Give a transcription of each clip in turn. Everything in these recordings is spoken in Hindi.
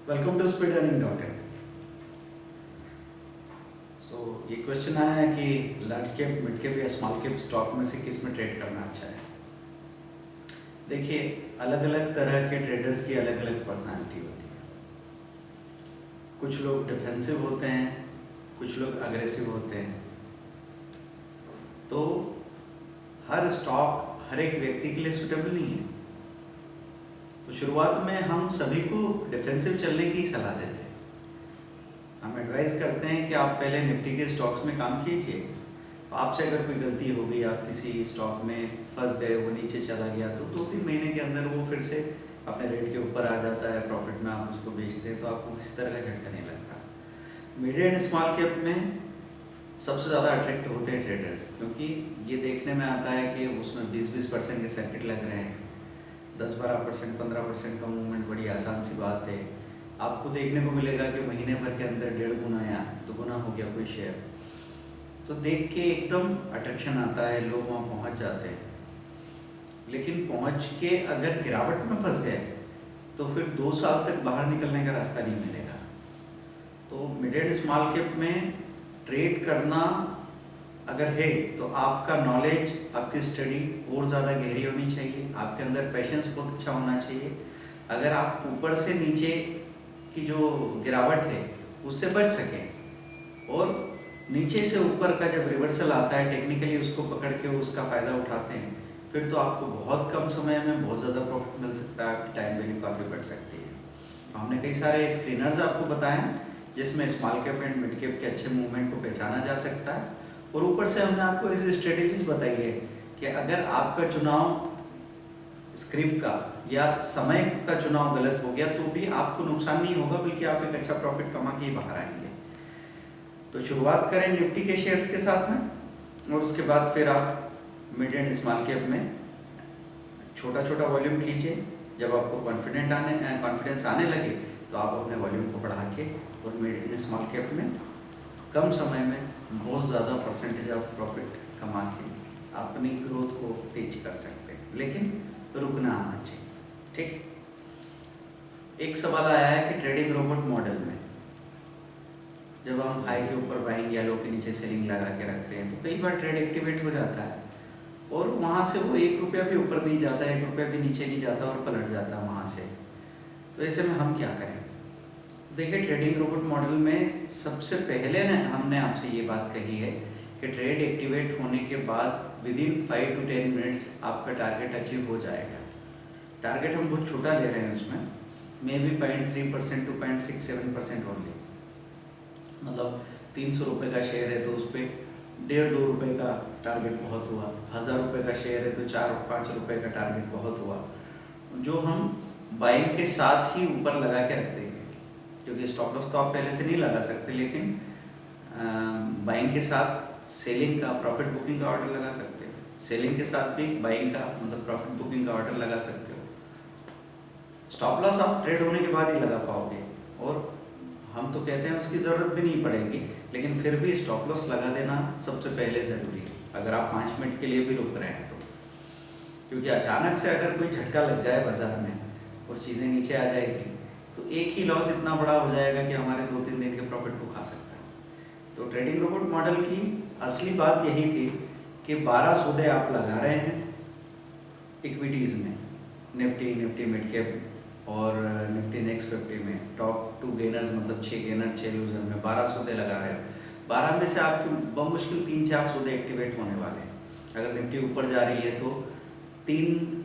Welcome to speed earning dot in. So ये क्वेश्चन आया है कि लार्ज कैप, मिड कैप या स्मॉल कैप स्टॉक में से किस में ट्रेड करना अच्छा है। देखिए, अलग अलग तरह के ट्रेडर्स की अलग अलग पर्सनालिटी होती है। कुछ लोग डिफेंसिव होते हैं, कुछ लोग अग्रेसिव होते हैं। तो हर स्टॉक हर एक व्यक्ति के लिए सूटेबल नहीं है। तो शुरुआत में हम सभी को डिफेंसिव चलने की सलाह देते हैं। हम एडवाइस करते हैं कि आप पहले निफ्टी के स्टॉक्स में काम कीजिए। आपसे अगर कोई गलती हो गई, आप किसी स्टॉक में फंस गए, वो नीचे चला गया, तो 2-3 महीने के अंदर वो फिर से अपने रेट के ऊपर आ जाता है, प्रॉफिट में आप उसको बेचते हैं, तो आपको किसी तरह का झटका नहीं लगता। मिड एंड स्मॉल कैप में सबसे ज़्यादा अट्रैक्ट होते हैं ट्रेडर्स, क्योंकि ये देखने में आता है कि उसमें 20-20% के सर्किट लग रहे हैं। 10-12%, 15% का मूवमेंट बड़ी आसान सी बात है। आपको देखने को मिलेगा कि महीने भर के अंदर 1.5 गुना या 2 गुना हो गया कोई शेयर। तो देख के एकदम अट्रैक्शन आता है, लोग वहाँ पहुँच जाते हैं। लेकिन पहुँच के अगर गिरावट में फंस गए तो फिर 2 साल तक बाहर निकलने का रास्ता नहीं मिलेगा। तो मिड एंड स्मॉल कैप में ट्रेड करना अगर है तो आपका नॉलेज, आपकी स्टडी और ज़्यादा गहरी होनी चाहिए, आपके अंदर पेशेंस बहुत अच्छा होना चाहिए। अगर आप ऊपर से नीचे की जो गिरावट है उससे बच सकें और नीचे से ऊपर का जब रिवर्सल आता है टेक्निकली उसको पकड़ के उसका फ़ायदा उठाते हैं, फिर तो आपको बहुत कम समय में बहुत ज़्यादा प्रॉफिट मिल सकता है, आपकी टाइम वैल्यू काफ़ी बढ़ सकती है। तो हमने कई सारे स्क्रीनर्स आपको बताए हैं जिसमें small cap and mid cap के अच्छे मूवमेंट को पहचाना जा सकता है। और ऊपर से हमने आपको ऐसी स्ट्रेटेजीज बताई है कि अगर आपका चुनाव स्क्रिप्ट का या समय का चुनाव गलत हो गया तो भी आपको नुकसान नहीं होगा, बल्कि आप एक अच्छा प्रॉफिट कमा के ही बाहर आएंगे। तो शुरुआत करें निफ्टी के शेयर्स के साथ में और उसके बाद फिर आप मिड एंड स्मॉल कैप में छोटा छोटा वॉल्यूम कीजिए। जब आपको कॉन्फिडेंस आने लगे तो आप अपने वॉल्यूम को बढ़ा के और मिड एंड स्मॉल कैप में कम समय में बहुत ज़्यादा परसेंटेज ऑफ प्रॉफिट कमा के अपनी ग्रोथ को तेज कर सकते हैं, लेकिन रुकना आना चाहिए। ठीक। एक सवाल आया है कि ट्रेडिंग रोबोट मॉडल में जब हम हाई के ऊपर बाइंग या लो के नीचे सेलिंग लगा के रखते हैं तो कई बार ट्रेड एक्टिवेट हो जाता है और वहाँ से वो 1 रुपया भी ऊपर नहीं जाता, 1 रुपया भी नीचे नहीं जाता और पलट जाता है वहाँ से। तो ऐसे में हम क्या करें? देखिए, ट्रेडिंग रोबोट मॉडल में सबसे पहले हमने आपसे ये बात कही है कि ट्रेड एक्टिवेट होने के बाद विदिन 5 to 10 मिनट्स आपका टारगेट अचीव हो जाएगा। टारगेट हम बहुत छोटा ले रहे हैं, उसमें मे बी 0.3% to 0.67% ओनली। मतलब 300 रुपये का शेयर है तो उस पर 1.5-2 रुपये का टारगेट बहुत हुआ। 1000 रुपये का शेयर है तो 4-5 रुपये का टारगेट बहुत हुआ, जो हम बाइंग के साथ ही ऊपर लगा के रखते हैं। क्योंकि स्टॉप लॉस तो आप पहले से नहीं लगा सकते, लेकिन बाइंग के साथ सेलिंग का, प्रॉफिट बुकिंग का ऑर्डर लगा सकते हो। सेलिंग के साथ भी बाइंग का मतलब प्रॉफिट बुकिंग का ऑर्डर लगा सकते हो। स्टॉप लॉस आप ट्रेड होने के बाद ही लगा पाओगे और हम तो कहते हैं उसकी ज़रूरत भी नहीं पड़ेगी, लेकिन फिर भी स्टॉप लॉस लगा देना सबसे पहले ज़रूरी है अगर आप 5 मिनट के लिए भी रुक रहे हैं तो। क्योंकि अचानक से अगर कोई झटका लग जाए बाजार में और चीज़ें नीचे आ जाएगी तो एक ही लॉस इतना बड़ा हो जाएगा कि हमारे 2-3 दिन के प्रॉफिट को खा सकता है। तो ट्रेडिंग रोबोट मॉडल की असली बात यही थी कि 12 सौदे आप लगा रहे हैं इक्विटीज़ में, निफ्टी मिड कैप और निफ्टी नेक्स्ट 50 में टॉप 2 गेनर्स, मतलब 6 गेनर 6 लूजर में 12 सौदे लगा रहे हो। 12 में से आपके बमुश्किल 3-4 सौदे एक्टिवेट होने वाले हैं। अगर निफ्टी ऊपर जा रही है तो 3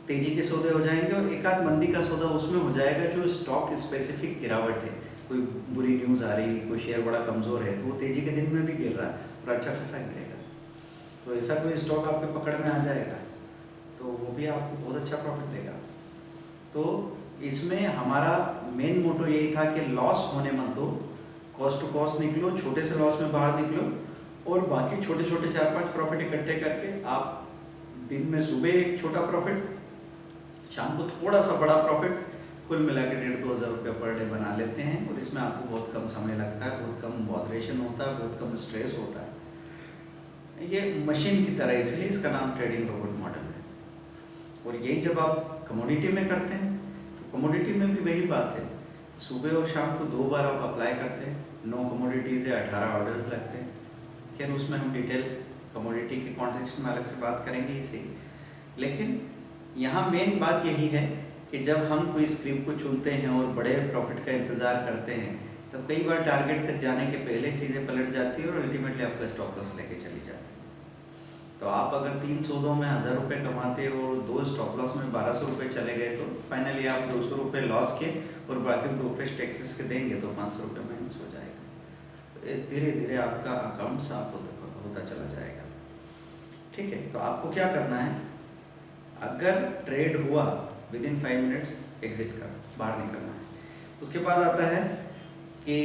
तेजी के सौदे हो जाएंगे और एक आध मंदी का सौदा उसमें हो जाएगा जो स्टॉक स्पेसिफिक गिरावट है। कोई बुरी न्यूज़ आ रही, कोई शेयर बड़ा कमज़ोर है तो वो तेजी के दिन में भी गिर रहा है और अच्छा खासा गिरेगा। तो ऐसा कोई स्टॉक आपके पकड़ में आ जाएगा तो वो भी आपको बहुत अच्छा प्रॉफिट देगा। तो इसमें हमारा मेन मोटो यही था कि लॉस होने मत दो, कॉस्ट टू कॉस्ट निकलो, छोटे से लॉस में बाहर निकलो और बाकी छोटे छोटे 4-5 प्रॉफिट इकट्ठे करके आप दिन में सुबह एक छोटा प्रॉफिट, शाम को थोड़ा सा बड़ा प्रॉफिट, कुल मिला के 1,500-2 हज़ार रुपये पर डे बना लेते हैं। और इसमें आपको बहुत कम समय लगता है, बहुत कम बॉदरेशन होता है, बहुत कम स्ट्रेस होता है। ये मशीन की तरह, इसलिए इसका नाम ट्रेडिंग रोबोट मॉडल है। और यही जब आप कमोडिटी में करते हैं तो कमोडिटी में भी वही बात है। सुबह और शाम को 2 बार आप अप्लाई करते हैं, 9 कमोडिटीज़ है, 18 ऑर्डर्स लगते हैं। खैर उसमें हम डिटेल कमोडिटी के कॉन्टेक्स्ट में अलग से बात करेंगे इसे। लेकिन यहाँ मेन बात यही है कि जब हम कोई स्क्रिप्ट को चुनते हैं और बड़े प्रॉफिट का इंतज़ार करते हैं, तब कई बार टारगेट तक जाने के पहले चीज़ें पलट जाती है और अल्टीमेटली आपका स्टॉप लॉस लेके चली जाती है। तो आप अगर 3 सौदों में 1000 रुपये कमाते हो और 2 स्टॉप लॉस में 1200 रुपये चले गए, तो फाइनली आप 200 रुपये लॉस के और बाकी ब्रोकरेज टैक्सेस के देंगे तो 500 रुपये माइनस हो जाएगा। तो धीरे धीरे आपका अकाउंट साफ होता चला जाएगा। ठीक है, तो आपको क्या करना है, अगर ट्रेड हुआ विदिन 5 मिनट्स एग्जिट कर बाहर निकलना है। उसके बाद आता है कि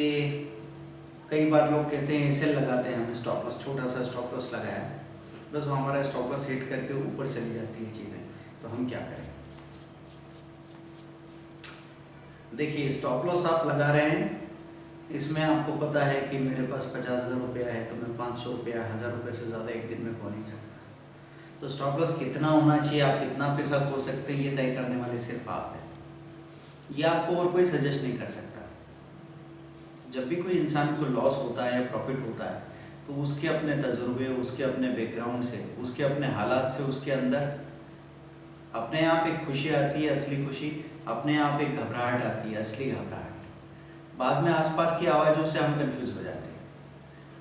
कई बार लोग कहते हैं एसएल लगाते हैं, हमने स्टॉप लॉस छोटा सा स्टॉप लॉस लगाया है, बस वो हमारा स्टॉप लॉस हिट करके ऊपर चली जाती है चीज़ें, तो हम क्या करें। देखिए स्टॉप लॉस आप लगा रहे हैं, इसमें आपको पता है कि मेरे पास 50,000 रुपया है तो मैं 500 रुपया 1000 रुपये से ज़्यादा एक दिन में खो नहीं सकता। तो स्टॉप लॉस कितना होना चाहिए, आप कितना पैसा खो सकते हैं, ये तय करने वाले सिर्फ आप हैं। ये आपको और कोई सजेस्ट नहीं कर सकता। जब भी कोई इंसान को लॉस होता है या प्रॉफिट होता है, तो उसके अपने तजुर्बे, उसके अपने बैकग्राउंड से, उसके अपने हालात से, उसके अंदर अपने आप एक खुशी आती है, असली खुशी, अपने आप एक घबराहट आती है, असली घबराहट। बाद में आसपास की आवाज़ों से हम कंफ्यूज हो जाते हैं।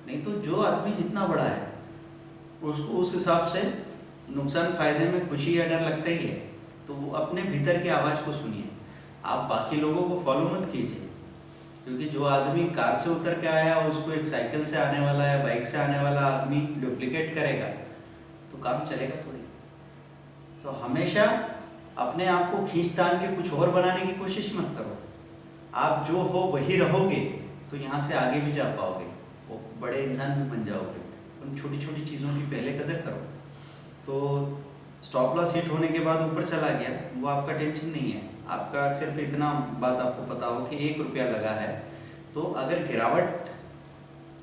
नहीं तो जो आदमी जितना बड़ा है उसको उस हिसाब से नुकसान फ़ायदे में खुशी या डर लगता ही है। तो वो अपने भीतर की आवाज़ को सुनिए, आप बाकी लोगों को फॉलो मत कीजिए। क्योंकि जो आदमी कार से उतर के आया उसको एक साइकिल से आने वाला या बाइक से आने वाला आदमी डुप्लीकेट करेगा तो काम चलेगा थोड़ी। तो हमेशा अपने आप को खींचतान के कुछ और बनाने की कोशिश मत करो। आप जो हो वही रहोगे तो यहाँ से आगे भी जा पाओगे, वो बड़े इंसान भी बन जाओगे। उन छोटी छोटी चीज़ों की पहले कदर करो। तो स्टॉप लॉस हिट होने के बाद ऊपर चला गया, वो आपका टेंशन नहीं है। आपका सिर्फ इतना बात आपको पता हो कि 1 रुपया लगा है, तो अगर गिरावट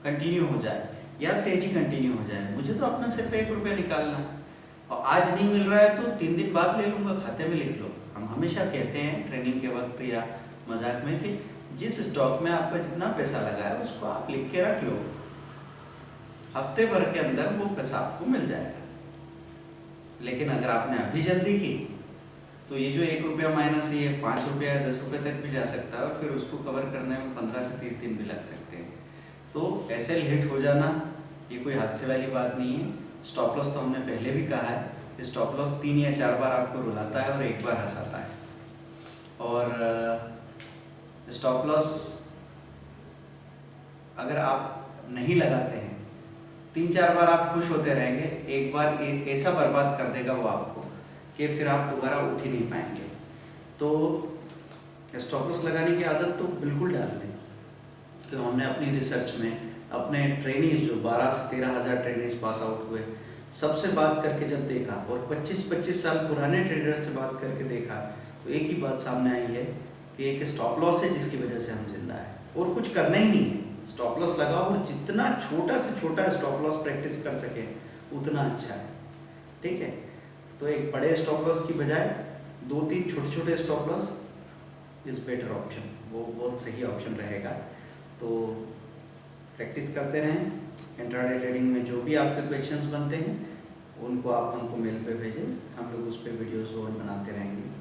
कंटिन्यू हो जाए या तेजी कंटिन्यू हो जाए, मुझे तो अपना सिर्फ 1 रुपया निकालना है। और आज नहीं मिल रहा है तो 3 दिन बाद ले लूँगा, खाते में लिख लो। हम हमेशा कहते हैं ट्रेनिंग के वक्त या मजाक में कि जिस स्टॉक में आपका जितना पैसा लगा है उसको आप लिख के रख लो, हफ्ते भर के अंदर वो पैसा आपको मिल जाएगा। लेकिन अगर आपने अभी जल्दी की तो ये जो 1 रुपया माइनस है, ये 5 रुपया या 10 रुपये तक भी जा सकता है और फिर उसको कवर करने में 15 से 30 दिन भी लग सकते हैं। तो एसएल हिट हो जाना ये कोई हादसे वाली बात नहीं है। स्टॉप लॉस तो हमने पहले भी कहा है कि स्टॉप लॉस 3 या 4 बार आपको रुलाता है और 1 बार हंसाता है। और स्टॉप लॉस अगर आप नहीं लगाते हैं, 3-4 बार आप खुश होते रहेंगे, एक बार ऐसा बर्बाद कर देगा वो आपको कि फिर आप दोबारा उठ ही नहीं पाएंगे। तो स्टॉप लॉस लगाने की आदत तो बिल्कुल डाल दें। कि हमने अपनी रिसर्च में अपने ट्रेनीज जो 12 से 13 हज़ार ट्रेनीज पास आउट हुए, सबसे बात करके जब देखा और 25-25 साल पुराने ट्रेडर्स से बात करके देखा, तो एक ही बात सामने आई है कि एक स्टॉप लॉस है जिसकी वजह से हम जिंदा हैं और कुछ करना ही नहीं है। स्टॉप लॉस लगाओ और जितना छोटा से छोटा स्टॉप लॉस प्रैक्टिस कर सके उतना अच्छा है। ठीक है, तो एक बड़े स्टॉप लॉस की बजाय 2-3 छोटे छोटे stop loss is better option, वो बहुत सही ऑप्शन रहेगा। तो प्रैक्टिस करते रहें। इंट्राडे ट्रेडिंग में जो भी आपके क्वेश्चंस बनते हैं उनको आप हमको मेल पे भेजें, हम लोग उस पर वीडियोज़ और बनाते रहेंगे।